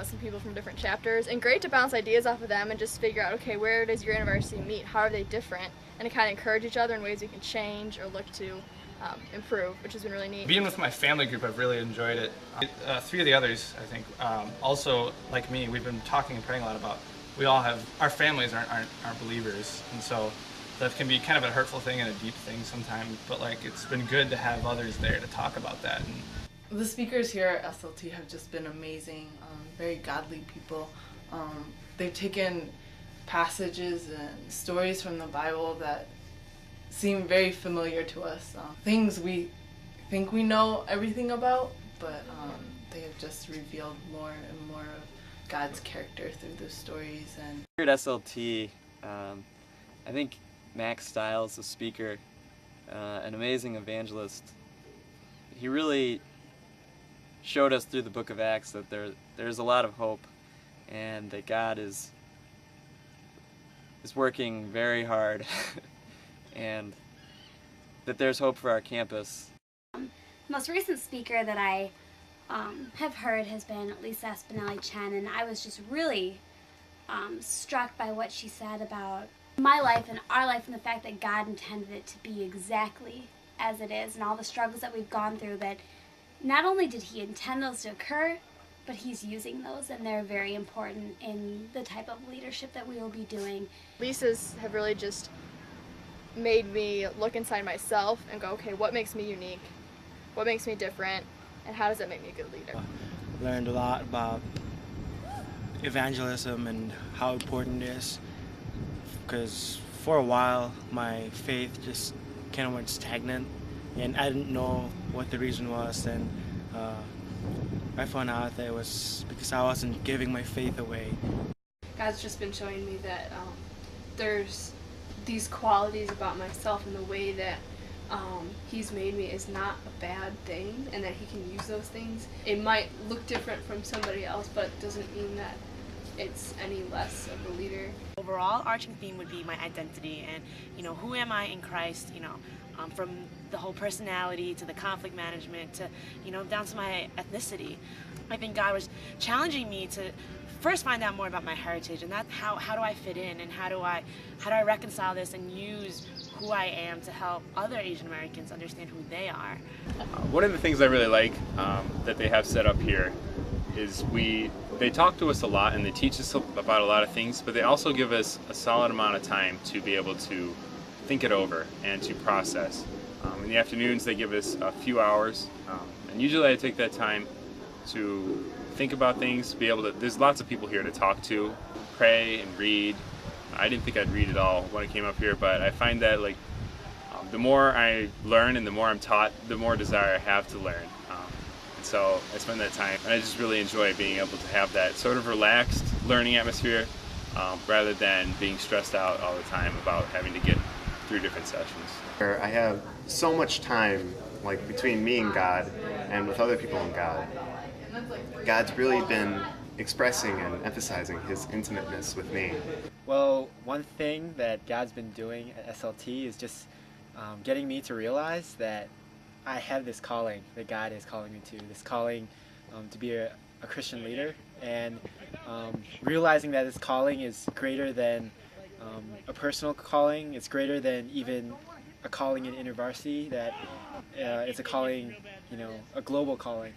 some people from different chapters, and great to bounce ideas off of them and just figure out, okay, where does your InterVarsity meet? How are they different? And to kind of encourage each other in ways we can change or look to improve, which has been really neat. Being with my family group, I've really enjoyed it. Three of the others, I think, also like me, we've been talking and praying a lot about. We all have, our families aren't believers, and so that can be kind of a hurtful thing and a deep thing sometimes. But like, it's been good to have others there to talk about that. And the speakers here at SLT have just been amazing, very godly people. They've taken passages and stories from the Bible that seem very familiar to us, things we think we know everything about, but they have just revealed more and more of God's character through those stories. And here at SLT, I think Max Stiles, the speaker, an amazing evangelist, he really showed us through the book of Acts that there's a lot of hope, and that God is working very hard and that there's hope for our campus. The most recent speaker that I have heard has been Lisa Spinelli-Chen, and I was just really struck by what she said about my life and our life, and the fact that God intended it to be exactly as it is, and all the struggles that we've gone through, that not only did He intend those to occur, but He's using those, and they're very important in the type of leadership that we will be doing. Lisa's have really just made me look inside myself and go, okay, what makes me unique? What makes me different? And how does that make me a good leader? Learned a lot about evangelism and how important it is, because for a while my faith just kind of went stagnant and I didn't know what the reason was, and I found out that it was because I wasn't giving my faith away. God's just been showing me that there's these qualities about myself, and the way that He's made me is not a bad thing, and that He can use those things. It might look different from somebody else, but it doesn't mean that it's any less of a leader. Overall, arching theme would be my identity, and who am I in Christ, from the whole personality to the conflict management to down to my ethnicity. I think God was challenging me to first find out more about my heritage, and that's how do I fit in, and how do I reconcile this and use who I am to help other Asian Americans understand who they are. One of the things I really like that they have set up here is they talk to us a lot and they teach us about a lot of things, but they also give us a solid amount of time to be able to think it over and to process. In the afternoons they give us a few hours, and usually I take that time to think about things, be able to, there's lots of people here to talk to, pray and read. I didn't think I'd read it all when I came up here, but I find that the more I learn and the more I'm taught, the more desire I have to learn. And so I spend that time, and I just really enjoy being able to have that sort of relaxed learning atmosphere rather than being stressed out all the time about having to get through different sessions. I have so much time between me and God and with other people and God. God's really been expressing and emphasizing His intimateness with me. Well, one thing that God's been doing at SLT is just getting me to realize that I have this calling that God is calling me to, this calling to be a Christian leader, and realizing that this calling is greater than a personal calling. It's greater than even a calling in InterVarsity, that it's a calling, a global calling.